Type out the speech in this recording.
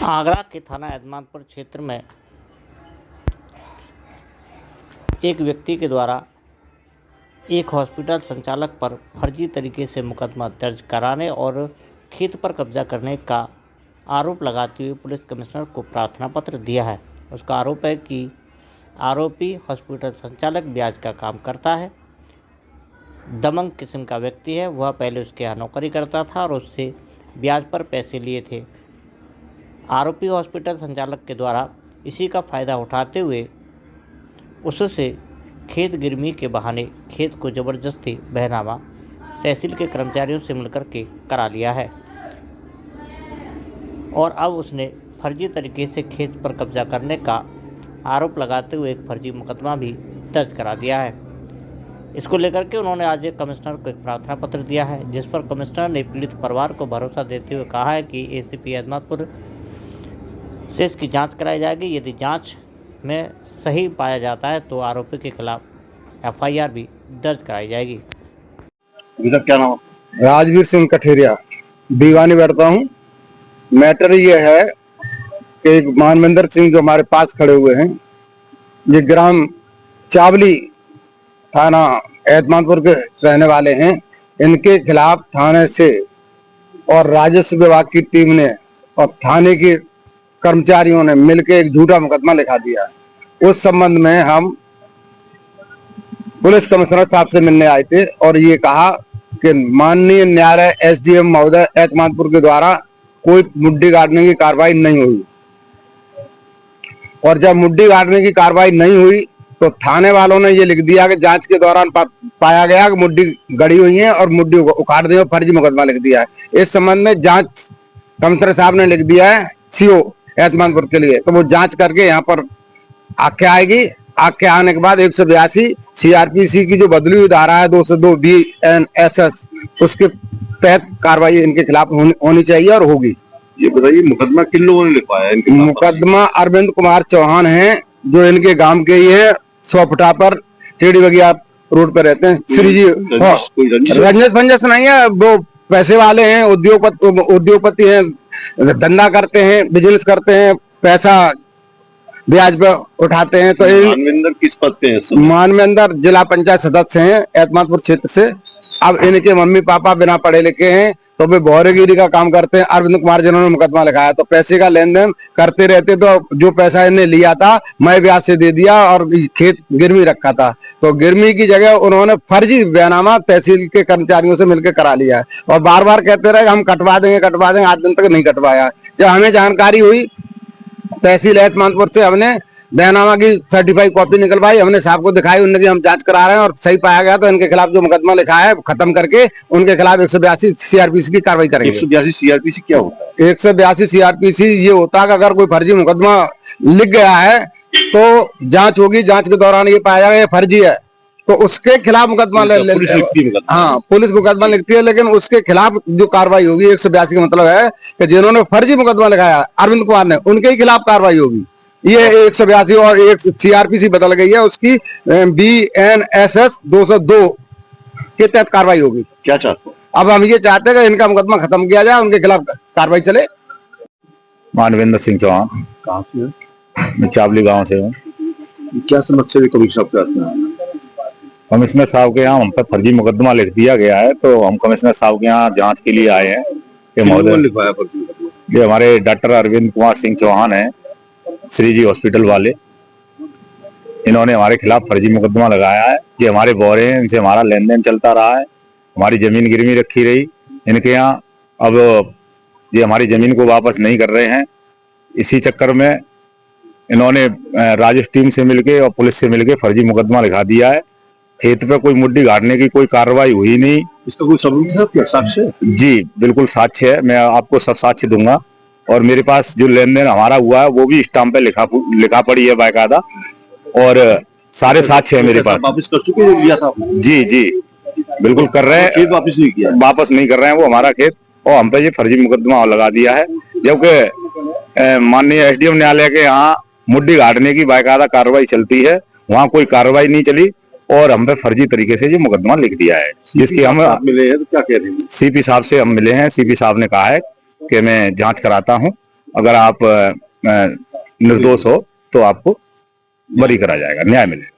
आगरा के थाना एतमादपुर क्षेत्र में एक व्यक्ति के द्वारा एक हॉस्पिटल संचालक पर फर्जी तरीके से मुकदमा दर्ज कराने और खेत पर कब्जा करने का आरोप लगाते हुए पुलिस कमिश्नर को प्रार्थना पत्र दिया है। उसका आरोप है कि आरोपी हॉस्पिटल संचालक ब्याज का काम करता है, दमंग किस्म का व्यक्ति है। वह पहले उसके यहाँ नौकरी करता था और उससे ब्याज पर पैसे लिए थे। आरोपी हॉस्पिटल संचालक के द्वारा इसी का फ़ायदा उठाते हुए उससे खेत गिरवी के बहाने खेत को ज़बरदस्ती बहनामा तहसील के कर्मचारियों से मिलकर के करा लिया है और अब उसने फर्जी तरीके से खेत पर कब्जा करने का आरोप लगाते हुए एक फर्जी मुकदमा भी दर्ज करा दिया है। इसको लेकर के उन्होंने आज एक कमिश्नर को एक प्रार्थना पत्र दिया है, जिस पर कमिश्नर ने पीड़ित परिवार को भरोसा देते हुए कहा है कि एसीपी एतमादपुर से इसकी जांच कराई जाएगी। यदि जांच में सही पाया जाता है तो आरोपी के खिलाफ एफआईआर भी दर्ज कराई जाएगी। क्या नाम? राजवीर सिंह कठेरिया, दीवानी बैठता हूँ। मैटर ये है कि मानवेंद्र सिंह जो हमारे पास खड़े हुए हैं, ये ग्राम चावली थाना एतमादपुर के रहने वाले हैं। इनके खिलाफ थाने से और राजस्व विभाग की टीम ने और थाने के कर्मचारियों ने मिलकर एक झूठा मुकदमा लिखा दिया है। उस संबंध में हम पुलिस कमिश्नर साहब से मिलने आए थे और ये कहा कि माननीय न्यायालय एसडीएम महोदय एतमादपुर के द्वारा कोई मुड्ढी गाड़ने की कार्रवाई नहीं हुई, और जब मुड्ढी गाड़ने की कार्रवाई नहीं हुई तो थाने वालों ने ये लिख दिया कि जांच के दौरान पाया गया कि मुड्ढी गड़ी हुई है और मुड्ढी उखाड़ दी और फर्जी मुकदमा लिख दिया है। इस संबंध में जांच कमिश्नर साहब ने लिख दिया है सीओ एतमादपुर के लिए, तो वो जांच करके यहाँ पर आख्या आएगी। आख्या आने के बाद 182 सीआरपीसी की जो बदली हुई धारा है 202 BNSS, उसके तहत कार्रवाई इनके खिलाफ होनी चाहिए और होगी। ये बताइए, मुकदमा किन लोगों ने लिखवाया है? मुकदमा अरविंद कुमार चौहान हैं, जो इनके गांव के ही है, 100 फुटा पर टेढ़ी बगिया रोड पर रहते हैं। श्री जी रंजस भंजस नहीं है, वो पैसे वाले हैं, उद्योगपति हैं, धंधा करते हैं, बिजनेस करते हैं, पैसा ब्याज पे उठाते हैं। तो मानवेंद्र किस पद पे हैं? मानवेंद्र जिला पंचायत सदस्य हैं एतमादपुर क्षेत्र से। अब इनके मम्मी पापा बिना पढ़े लिखे हैं, तो वे बोहरेगिरी का काम करते हैं। अरविंद कुमार जिन्होंने मुकदमा लिखाया, तो पैसे का लेन देन करते रहते, तो जो पैसा इन्हें लिया था मैं ब्याज से दे दिया और खेत गिरवी रखा था, तो गिरवी की जगह उन्होंने फर्जी बयानामा तहसील के कर्मचारियों से मिलकर करा लिया है और बार बार कहते रहे हम कटवा देंगे, आज दिन तक नहीं कटवाया। जब हमें जानकारी हुई तहसील एतमादपुर से, हमने बयानामा की सर्टिफाइड कॉपी निकलवाई, हमने साहब को दिखाई, उनने की हम जांच करा रहे हैं और सही पाया गया तो इनके खिलाफ जो मुकदमा लिखा है खत्म करके उनके खिलाफ 182 सीआरपीसी की कार्रवाई करेंगे। 182 सीआरपीसी क्या होता है? 182 सीआरपीसी ये होता है कि अगर कोई फर्जी मुकदमा लिख गया है तो जांच होगी, जांच के दौरान ये पाया जाएगा ये फर्जी है तो उसके खिलाफ मुकदमा हाँ पुलिस मुकदमा लिखती है, लेकिन उसके खिलाफ जो कार्रवाई होगी 182 का मतलब है कि जिन्होंने फर्जी मुकदमा लिखाया अरविंद कुमार ने, उनके ही खिलाफ कार्रवाई होगी। ये 182 और एक सीआरपीसी बदल गई है, उसकी BNSS 202 के तहत कार्रवाई होगी। क्या चाहते हो? अब हम ये चाहते हैं कि इनका मुकदमा खत्म किया जाए, उनके खिलाफ कार्रवाई चले। मानवेंद्र सिंह चौहान, कहाँ से? मैं चावली गांव से हूँ। क्या समस्या है कमिश्नर? कमिश्नर साहब के यहाँ हम पर फर्जी मुकदमा लिख दिया गया है, तो हम कमिश्नर साहब के यहाँ जांच के लिए आए हैं कि महोदय, ये हमारे डॉक्टर अरविंद कुमार सिंह चौहान है, श्री जी हॉस्पिटल वाले, इन्होंने हमारे खिलाफ फर्जी मुकदमा लगाया है। ये हमारे बोरे हैं, इनसे हमारा लेन देन चलता रहा है, हमारी जमीन गिरवी रखी रही इनके यहाँ। अब ये हमारी जमीन को वापस नहीं कर रहे हैं, इसी चक्कर में इन्होंने राजस्व टीम से मिलके और पुलिस से मिलके फर्जी मुकदमा लिखा दिया है। खेत पे कोई मुड्ढी गाड़ने की कोई कार्रवाई हुई नहीं। इसका कोई सबूत है क्या? साक्ष्य? जी बिल्कुल साक्ष्य है, मैं आपको सब साक्ष्य दूंगा। और मेरे पास जो लेन देन हमारा हुआ है वो भी स्टाम्प पे लिखा पड़ी है बाकायदा, और सारे साक्ष्य है मेरे पास। वापस कर चुके हैं? लिया था? जी जी बिल्कुल कर रहे हैं। खेत वापस नहीं किया? वापस नहीं कर रहे हैं वो हमारा खेत, और हम पे ये फर्जी मुकदमा लगा दिया है, जबकि माननीय एसडीएम न्यायालय के यहाँ मुड्ढी गाड़ने की बाकायदा कार्रवाई चलती है, वहाँ कोई कार्रवाई नहीं चली और हम पे फर्जी तरीके से ये मुकदमा लिख दिया है। जिसकी हम मिले हैं तो क्या कह रहे हैं? सीपी साहब से हम मिले हैं, सीपी साहब ने कहा है कि मैं जांच कराता हूं अगर आप निर्दोष हो तो आपको बरी करा जाएगा, न्याय मिलेगा।